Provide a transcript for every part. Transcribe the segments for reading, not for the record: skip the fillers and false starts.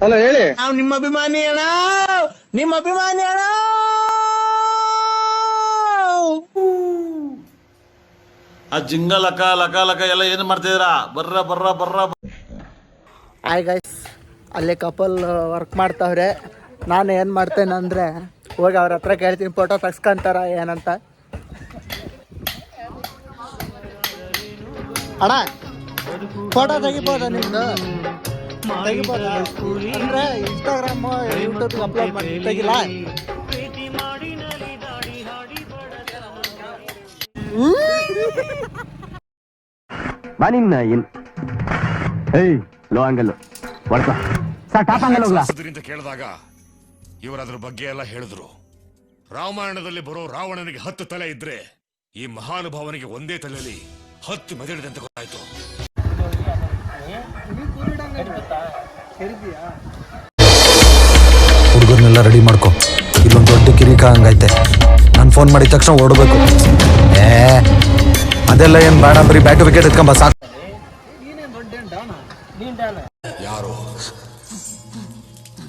Hello ಹೇಳಿ. ನಾವು ನಿಮ್ಮ ಅಭಿಮಾನಿ ಅಣ್ಣ, ನಿಮ್ಮ ಅಭಿಮಾನಿ ಅಣ್ಣ. ಆ ಜಿಂಗ ಲಕ ಲಕ ಲಕ ಎಲ್ಲ ಏನು ಮಾಡ್ತಿದ್ದೀರಾ? ಬರ್ರ ಬರ್ರ ಬರ್ರ. ಹಾಯ್ ಗೈಸ್, ಅಲ್ಲಿ ಕಪಲ್ ವರ್ಕ್ ಮಾಡ್ತಾವ್ರೆ. ನಾನು ಏನು ಮಾಡ್ತೇನೆ ಅಂದರೆ ಹೋಗಿ ಅವ್ರ ಹತ್ರ ಕೇಳ್ತೀನಿ, ಫೋಟೋ ತೆಗ್ಸ್ಕೊಂತಾರ ಏನಂತ. ಅಣ್ಣ ಫೋಟೋ ತೆಗಿಬೋದಾ ನಿಮ್ಮದು? ತೆಗಿಬೋದಾ ಅಂದರೆ ಇನ್ಸ್ಟಾಗ್ರಾಮು ಯೂಟ್ಯೂಬ್ಗೆ ಅಪ್ಲೋಡ್ ಮಾಡಿ ತೆಗಿಲ್ಲ? ಲೋ ಆಂಗಲ್ ಟಾಪ್ ಆಂಗಲ್ ಹೋಗ್ಲಾ ಕೇಳಿದಾಗ ಇವರು ಅದ್ರ ಬಗ್ಗೆ ಎಲ್ಲ ಹೇಳಿದ್ರು. ರಾಮಾಯಣದಲ್ಲಿ ಬರೋ ರಾವಣನಿಗೆ 10 ತಲೆ ಇದ್ರೆ ಈ ಮಹಾನುಭಾವನಿಗೆ ಒಂದೇ ತಲೆಯಲ್ಲಿ 10 ಮೆದಳಿದೆ ಅಂತ ಗೊತ್ತಾಯ್ತು. ಹುಡುಗರ್ನೆಲ್ಲ ರೆಡಿ ಮಾಡ್ಕೊ, ಇಲ್ಲೊಂದು ದೊಡ್ಡ ಕಿರಿಕ ಹಂಗೈತೆ. ನಾನು ಫೋನ್ ಮಾಡಿದ ತಕ್ಷಣ ಓಡಬೇಕು. ಅದೆಲ್ಲ ಏನು ಬೇಡ, ಬರೀ ಬ್ಯಾಟು ವಿಕೆಟ್ ಎತ್ಕೊಂಬ ಸಾಕು.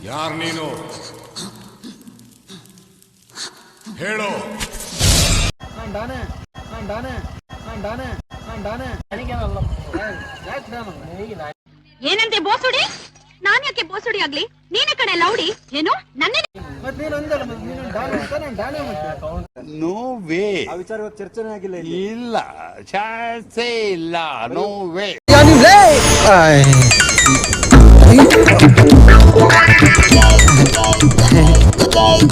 ಯಾರು ನೀನು? ಹೇಳು. ಏನಂತೆ ಬೋಸುಡಿ? ನಾನ್ ಯಾಕೆ ಬೋಸುಡಿ ಆಗ್ಲಿ? ನೀನ ಕಡೆ ಲೌಡಿ ಏನು? ನನ್ನೇ ನೋ ವೇ. ಆ ವಿಚಾರ ಚರ್ಚೆನೇ ಆಗಿಲ್ಲ. ಇಲ್ಲ, ಚಾನ್ಸೇ ಇಲ್ಲ. No way.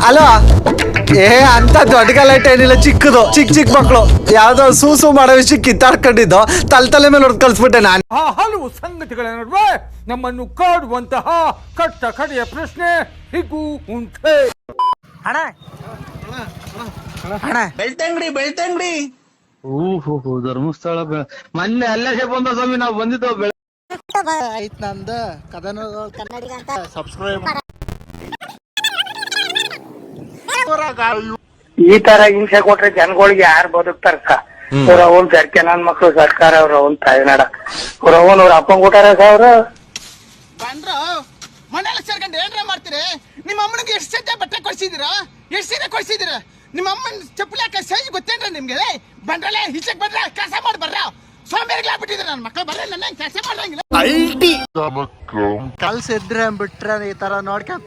ಅಲೋ, ಅಂತ ದೊಡ್ಡ ಗಲಾಟೆ ಏನಿಲ್ಲ, ಚಿಕ್ಕದು ಚಿಕ್ಕ ಮಕ್ಕಳು ಯಾವ್ದೋ ಸೂ ಮಾಡೋ ವಿಷಯ ಕಿತ್ತಾಡ್ಕೊಂಡಿದ್ದು ತಲೆ ಮೇಲೆ ಹೊಡೆದು ಕಳ್ಸ್ಬಿಟ್ಟೆ ನಾನು. ಹಲವು ಸಂಗತಿಗಳ ನಡುವೆ ನಮ್ಮನ್ನು ಕಾಡುವಂತಹ ಕಟ್ಟ ಕಡೆಯ ಪ್ರಶ್ನೆ ಹೀಗೂ ಉಂಟೆ. ಅಣ್ಣ ಅಣ್ಣ ಬೆಳ್ತಂಗಡಿ ಬೆಳ್ತಂಗಡಿ. ಓಹೋ ಧರ್ಮಸ್ಥಳ ಮೊನ್ನೆ ಅಲ್ಲೇ ಬಂದ ಸ್ವಾಮಿ, ನಾವು ಬಂದಿದ್ದೋ. ಆಯ್ತು ನಂದು ಕದನ ಕನ್ನಡಿಗ ಅಂತ ಸಬ್ಸ್ಕ್ರೈಬ್. ಈ ತರ ಹಿಂಸೆ ಕೊಟ್ರೆ ಜನಗಳಿಗೆ ಯಾರು ಬದುಕ್ತಾರಕ್ಕ? ಅವ್ರ ಅವನ್ ಸರ್ಕೆ ನನ್ ಮಕ್ಳು ಸರ್ಕಾರ, ಅವ್ರ ಅವನ್ ತಾಯಿನಾಡ, ಅವ್ರ ಅವನ್ ಅವ್ರ ಅಪ್ಪನ್ ಕೊಟ್ಟಾರ ಅವ್ರ ಬಂದ್ರು ಮನೆಯಲ್ಲ ಸೇರ್ಕೊಂಡು ಏನ್ರ ಮಾಡ್ತೀರಿ? ನಿಮ್ಮ ಅಮ್ಮನಿಗೆ ಎಷ್ಟು ಸದ್ಯ ಬಟ್ಟೆ ಕೊಡ್ಸಿದಿರ, ಎಷ್ಟು ಸೀರೆ ಕೊಡ್ಸಿದಿರ? ನಿಮ್ಮ ಅಮ್ಮನ ಚಪ್ಪಲಿ ಹಾಕ ಸೈಜ್ ಗೊತ್ತೇನ್ರ ನಿಮ್ಗೆ? ಬಂದ್ರಲ್ಲ ಈಚೆಗೆ ಬಂದ್ರ ಕೆಲಸ ಮಾಡಿ ಬರ್ರ. ಸೋಂಬೇರಿಗಳಾಗ್ಬಿಟ್ಟಿದ್ರೆ ನನ್ನ ಮಕ್ಕಳು ಬರ್ರೆ, ನನ್ನ ಕೆಲಸ ಮಾಡಂಗಿಲ್ಲ. ಕಲ್ಸಿದ್ರೆ ಬಿಟ್ರೆ ಈ ತರ ನೋಡ್ಕೊಂಡ್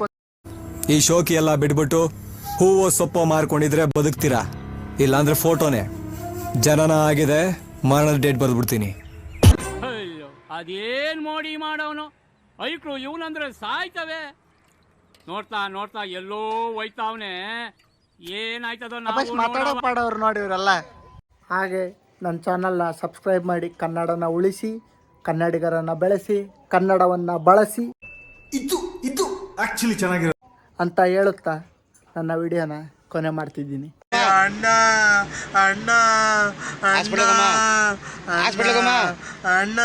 ಈ ಶೋಕಿ ಎಲ್ಲ ಬಿಟ್ಬಿಟ್ಟು ಹೂವು ಸೊಪ್ಪು ಮಾರ್ಕೊಂಡಿದ್ರೆ ಬದುಕ್ತೀರಾ, ಇಲ್ಲಾಂದ್ರೆ ಫೋಟೋನೇ. ಜನನ ಆಗಿದೆ, ಮರಣದ ಡೇಟ್ ಬರ್ಬಿಡ್ತೀನಿ. ಅಯ್ಯೋ, ಅದೇನ್ ಮೋಡಿ ಮಾಡವನು ಐಕ್ಳು ಇವನಂದ್ರೆ ಸಾಯ್ತವೆ. ನೋಡ್ತಾ ನೋಡ್ತಾ ಎಲ್ಲೋ ಹೋಯ್ತಾವನೆ. ಏನಾಯ್ತದೋ ಮಾತಾಡೋ ಪಾಡೋರು ನೋಡಿವ್ರಲ್ಲ. ಹಾಗೆ ನನ್ನ ಚಾನಲ್ನ ಸಬ್ಸ್ಕ್ರೈಬ್ ಮಾಡಿ, ಕನ್ನಡನ ಉಳಿಸಿ, ಕನ್ನಡಿಗರನ್ನ ಬೆಳೆಸಿ, ಕನ್ನಡವನ್ನು ಬಳಸಿ. ಇದು ಆಕ್ಚುಲಿ ಚೆನ್ನಾಗಿರೋ ಅಂತ ಹೇಳುತ್ತಾ ನನ್ನ ವಿಡಿಯೋನ ಕೊನೆ ಮಾಡ್ತಿದ್ದೀನಿ. ಅಣ್ಣ ಅಣ್ಣ ಅಣ್ಣ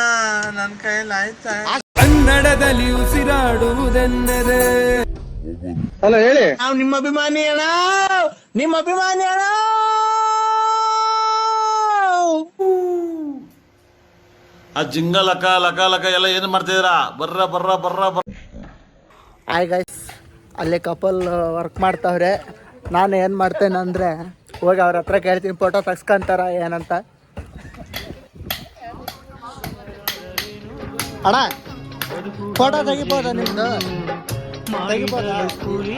ನನ್ನ ಕೈಯಲ್ಲಿ ಆಯ್ತಾ? ಕನ್ನಡದಲ್ಲಿ ಉಸಿರಾಡುವುದೆಂದರೆ. ಹಲೋ ಹೇಳಿ. ನಾವು ನಿಮ್ಮ ಅಭಿಮಾನಿ ಅಣ್ಣ, ನಿಮ್ಮ ಅಭಿಮಾನಿ ಅಣ್ಣ. ಆ ಜಿಂಗ ಲಕ ಲಕ ಲಕ ಎಲ್ಲ ಏನು ಮಾಡ್ತಿದ್ದೀರಾ? ಬರ್ರ ಬರ್ರ ಬರ್ರ ಬರ್ರ. ಹಾಯ್ ಗೈಸ್, ಅಲ್ಲಿ ಕಪಲ್ ವರ್ಕ್ ಮಾಡ್ತಾವ್ರೆ. ನಾನು ಏನು ಮಾಡ್ತೇನೆ ಅಂದರೆ ಹೋಗಿ ಅವ್ರ ಹತ್ರ ಕೇಳ್ತೀನಿ, ಫೋಟೋ ತೆಗ್ಸ್ಕೊಂತಾರ ಏನಂತ. ಅಣ್ಣ ಫೋಟೋ ತೆಗಿಬೋದಾ ನಿಮ್ಮದು? ತೆಗಿಬೋದಾ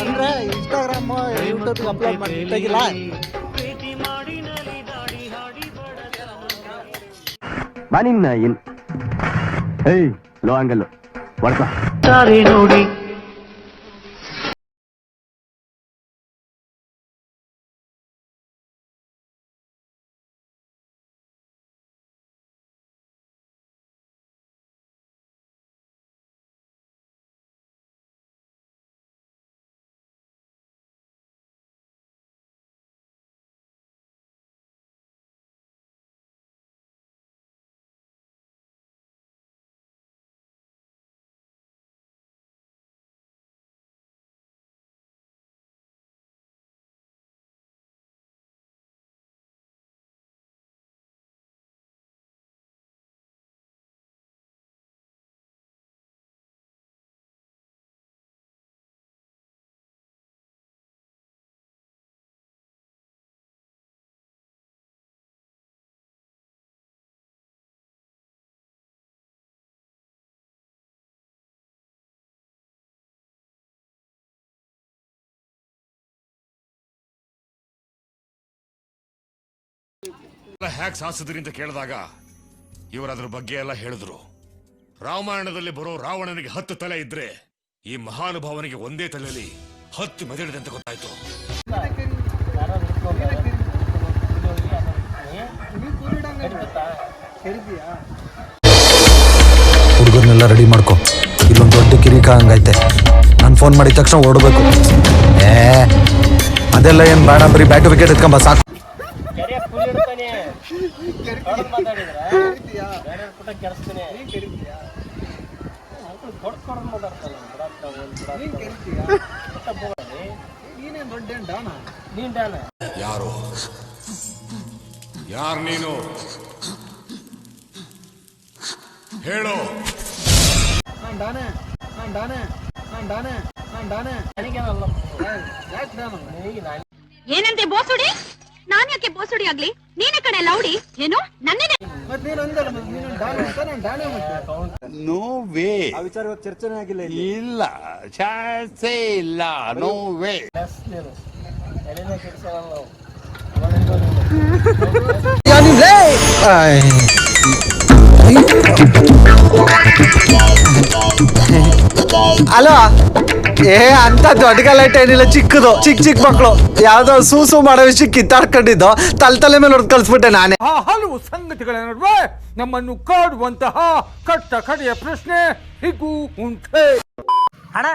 ಅಂದರೆ ಇನ್ಸ್ಟಾಗ್ರಾಮು ಯೂಟ್ಯೂಬ್ಗೆ ಅಪ್ಲೋಡ್ ಮಾಡಿ ತೆಗಿಲ್ಲ? ಲೋ ಆಂಗಲ್ ನೋಡಿ ಹ್ಯಾಕ್ ಸಾಧಿಸಿದ್ರಿ ಅಂತ ಕೇಳಿದಾಗ ಇವರು ಅದ್ರ ಬಗ್ಗೆ ಎಲ್ಲ ಹೇಳಿದ್ರು. ರಾಮಾಯಣದಲ್ಲಿ ಬರೋ ರಾವಣನಿಗೆ 10 ತಲೆ ಇದ್ರೆ ಈ ಮಹಾನುಭಾವನಿಗೆ ಒಂದೇ ತಲೆಯಲ್ಲಿ 10 ಮೆದುಳಿದೆ ಅಂತ ಗೊತ್ತಾಯ್ತು. ಹುಡುಗರ್ನೆಲ್ಲ ರೆಡಿ ಮಾಡ್ಕೊ, ಇಲ್ಲೊಂದು ದೊಡ್ಡ ಕಿರಿಕ ಹಂಗೈತೆ. ನಾನು ಫೋನ್ ಮಾಡಿದ ತಕ್ಷಣ ಹೊರಡ್ಬೇಕು. ಅದೆಲ್ಲ ಏನ್ ಬೇಡ, ಬರೀ ಬ್ಯಾಟು ವಿಕೆಟ್ ಎತ್ಕೊಂಬ ಸಾಕು. ಯಾರು ನೀನು ಹೇಳು. ಏನಂತೆ ಬೋಸುಡಿ? ನಾನ್ ಯಾಕೆ ಬೋಸುಡಿ ಆಗ್ಲಿ? ನೀನೇ ಕಡೆ ಲೌಡಿ. ಏನು ನನ್ನೇ? No way. ಆ ವಿಚಾರ ಚರ್ಚೆನೇ ಆಗಿಲ್ಲ. ಇಲ್ಲ, ಚಾನ್ಸೇ ಇಲ್ಲ. No way. ಅಲೋ, ಅಂತ ದೊಡ್ಡ ಗಲಾಟೆ ಏನಿಲ್ಲ, ಚಿಕ್ಕದು ಚಿಕ್ಕ ಮಕ್ಕಳು ಯಾವ್ದೋ ಸೂಸು ಮಾಡೋ ವಿಷಯ ಕಿತ್ತಾಡ್ಕೊಂಡಿದ್ದು ತಲೆ ಮೇಲೆ ಹೊಡೆದು ಕಳ್ಸ್ಬಿಟ್ಟೆ ನಾನೇ. ಆ ಹಲವು ಸಂಗತಿಗಳ ನಡುವೆ ನಮ್ಮನ್ನು ಕಾಡುವಂತಹ ಕಟ್ಟ ಕಡೆಯ ಪ್ರಶ್ನೆ ಹೀಗೂ ಉಂಟೆ. ಅಣ್ಣ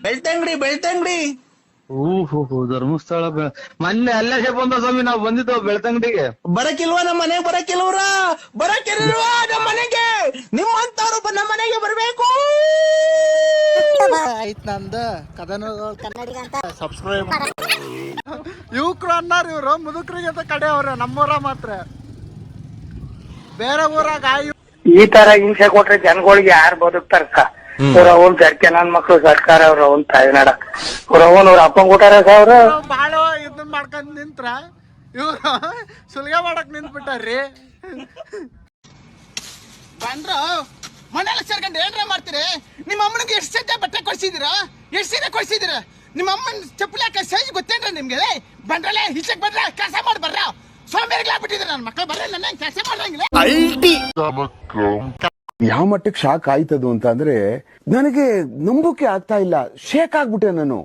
ಬೆಳ್ತಂಗಡಿ ಧರ್ಮಸ್ಥಳ ಮೊನ್ನೆ ಅಲ್ಲೇ ಬಂದ ಸ್ವಾಮಿ, ನಾವು ಬಂದಿದ್ದು ಬೆಳ್ತಂಗಡಿಗೆ. ಬರಕಿಲ್ವಾ ನಮ್ಮ ಮನೆಗೆ? ಬರಕಿಲ್ವರ ಬರಕಿಲ್ವಾ ನಮ್ಮ ಮನೆಗೆ? ನಿಮ್ಮಂತವ್ರು ನಮ್ಮ ಮನೆಗೆ ಬರ್ಬೇಕು. ಆಯ್ತು, ನಮ್ದು ಕದನ ಕನ್ನಡಿಗ ಅಂತ ಸಬ್ಸ್ಕ್ರೈಬ್. ಯುವಕರು ಅನ್ನಾರ ಇವ್ರು, ಮುದುಕರಿಗೆ ಅಂತ ಕಡೆ ಅವ್ರೆ. ನಮ್ಮೂರ ಮಾತ್ರ, ಬೇರೆ ಊರಾಗ ಈ ತರ ಹಿಂಸೆ ಕೊಟ್ರೆ ಜನಗಳಿಗೆ ಯಾರು ಬದುಕ್ತಾರಕ್ಕ? ಅವ್ರವನ್ ಸರ್ಕೆ ನನ್ ಮಕ್ಳು ಸರ್ಕಾರ ಅವ್ರವನ್ ತಾಯಿನಾಡ ಅವ್ರವನ್ ಅವ್ರ ಅಪ್ಪನ್ ಕೊಟ್ಟಾರ ಅವ್ರು ಬಾಳ ಇದನ್ ಮಾಡ್ಕೊಂಡ್ ನಿಂತ್ರ ಇವ್ರು ಸುಲ್ಗೆ ಮಾಡಕ್ ನಿಂತ್ಬಿಟ್ಟಾರ್ರಿ. ಬಂದ್ರು ಮನೆಯಲ್ಲಿ ಸೇರ್ಕೊಂಡು ಏನ್ರ ಮಾಡ್ತೀರಿ? ನಿಮ್ಮ ಅಮ್ಮನಿಗೆ ಎಷ್ಟು ಸಜ್ಜೆ ಬಟ್ಟೆ ಕೊಡ್ಸಿದಿರ? ಎಷ್ಟು ಸೀರೆ ಕೊಡ್ಸಿದಿರ? ನಿಮ್ಮ ಅಮ್ಮನ ಚಪ್ಪಲಿ ಹಾಕ ಸೈಜ್ ಗೊತ್ತೇನ್ರ ನಿಮ್ಗೆ? ಬಂದ್ರಲ್ಲೇ ಈಚೆಗೆ ಬಂದ್ರೆ ಕೆಲಸ ಮಾಡಿ ಬರ್ರ. ಸೋಂಬೇರಿಗಳಾಗ್ಬಿಟ್ಟಿದ್ರೆ ನನ್ನ ಮಕ್ಕಳು ಬರ್ರೆ, ನನ್ನ ಕೆಲಸ ಮಾಡ್ರಂಗಿಲ್ಲ. ಯಾವ ಮಟ್ಟಕ್ಕೆ ಶಾಕ್ ಆಯ್ತದು ಅಂತ ಅಂದ್ರೆ ನನಗೆ ನಂಬೋಕೆ ಆಗ್ತಾ ಇಲ್ಲ. ಶೇಕ್ ಆಗ್ಬಿಟ್ಟೆ ನಾನು.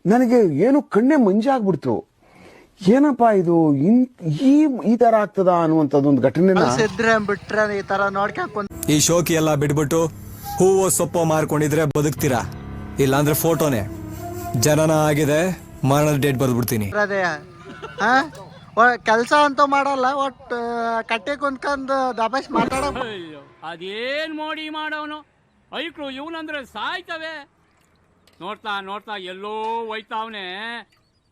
ನನಗೆ ಏನು ಕಣ್ಣೆ ಮಂಜಾಗ್ಬಿಡ್ತು. ಏನಪ್ಪಾ ಇದು ಈ ತರ ಆಗ್ತದ ಅನ್ನುವಂಥದ್ದೊಂದು ಘಟನೆ ಬಿಟ್ರೆ ಈ ತರ ನೋಡ್ಕೊಂಡ್ ಈ ಶೋಕಿ ಎಲ್ಲ ಬಿಟ್ಬಿಟ್ಟು ಹೂವು ಸೊಪ್ಪು ಮಾರ್ಕೊಂಡಿದ್ರೆ ಬದುಕ್ತೀರಾ, ಇಲ್ಲಾಂದ್ರೆ ಫೋಟೋನೇ. ಜನನ ಆಗಿದೆ, ಮರಣದ ಡೇಟ್ ಬರ್ದ್ಬಿಡ್ತೀನಿ. ಕೆಲಸ ಅಂತ ಮಾಡಲ್ಲ, ಒಟ್ಟು ಕಟ್ಟೆ ಕುಂತ್ಕೊಂಡ್ ದಬಾಶ್ ಮಾತಾಡ. ಅದೇನ್ ಮೋಡಿ ಮಾಡವನು ಐಕ್ಳು ಇವನಂದ್ರೆ ಸಾಯ್ತವೆ. ನೋಡ್ತಾ ನೋಡ್ತಾ ಎಲ್ಲೋ ಹೋಯ್ತಾವನೆ.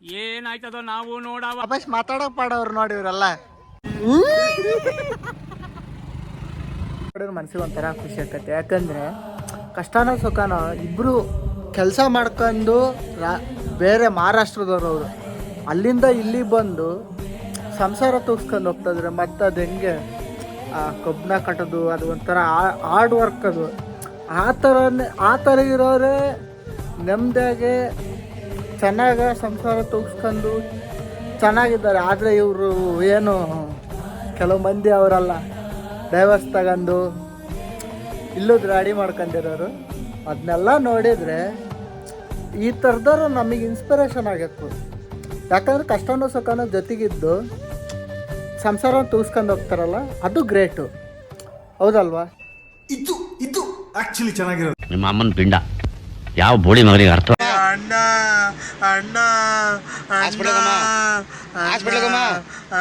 ಏನಾಯ್ತದೋ ನಾವು ನೋಡವ. ದಬಾಶ್ ಮಾತಾಡಕ್ ಪಾಡವ್ರು ನೋಡಿವ್ರಲ್ಲ. ಮನ್ಸಿಗೆ ಒಂಥರ ಖುಷಿ ಆಗ್ತೈತೆ. ಯಾಕಂದ್ರೆ ಕಷ್ಟನೋ ಸುಖನೋ ಇಬ್ರು ಕೆಲಸ ಮಾಡ್ಕೊಂಡು ಬೇರೆ ಮಹಾರಾಷ್ಟ್ರದವ್ರು ಅವರು ಅಲ್ಲಿಂದ ಇಲ್ಲಿ ಬಂದು ಸಂಸಾರ ತೂಗಿಸ್ಕೊಂಡು ಹೋಗ್ತಾಯಿದ್ರೆ ಮತ್ತು ಅದು ಹೆಂಗೆ ಕಬ್ಬನ ಕಟ್ಟೋದು, ಅದು ಒಂಥರ ಹಾರ್ಡ್ ವರ್ಕ್. ಅದು ಆ ಥರ ಇರೋರೇ ನೆಮ್ಮದಿಯಾಗೆ ಚೆನ್ನಾಗಿ ಸಂಸಾರ ತೂಗಿಸ್ಕೊಂಡು ಚೆನ್ನಾಗಿದ್ದಾರೆ. ಆದರೆ ಇವರು ಏನು ಕೆಲವು ಮಂದಿ ಅವರಲ್ಲ, ಡೈವರ್ಸ್ ತಗೊಂಡು ಇಲ್ಲದ ರೆಡಿ ಮಾಡ್ಕೊಂಡಿರೋರು. ಅದನ್ನೆಲ್ಲ ನೋಡಿದರೆ ಈ ಥರದವ್ರು ನಮಗೆ ಇನ್ಸ್ಪಿರೇಷನ್ ಆಗಬೇಕು. ಯಾಕಂದ್ರೆ ಕಷ್ಟನೋ ಸುಖನೋ ಜೊತೆಗಿದ್ದು ಸಂಸಾರ ತೂಗಿಸ್ಕೊಂಡು ಹೋಗ್ತಾರಲ್ಲ, ಅದು ಗ್ರೇಟು, ಹೌದಲ್ವಾ? ಇದು ಆಕ್ಚುಲಿ ಚೆನ್ನಾಗಿರೋದು. ನಿಮ್ಮ ಅಮ್ಮನ ಪಿಂಡ ಯಾವ ಬೋಳಿ ಮಗನಿಗೆ ಅರ್ಥ. ಅಣ್ಣ ಅಣ್ಣ ಅಣ್ಣ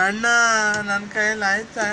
ಅಣ್ಣ ನನ್ನ ಕೈಯಲ್ಲಿ ಆಯ್ತಾ?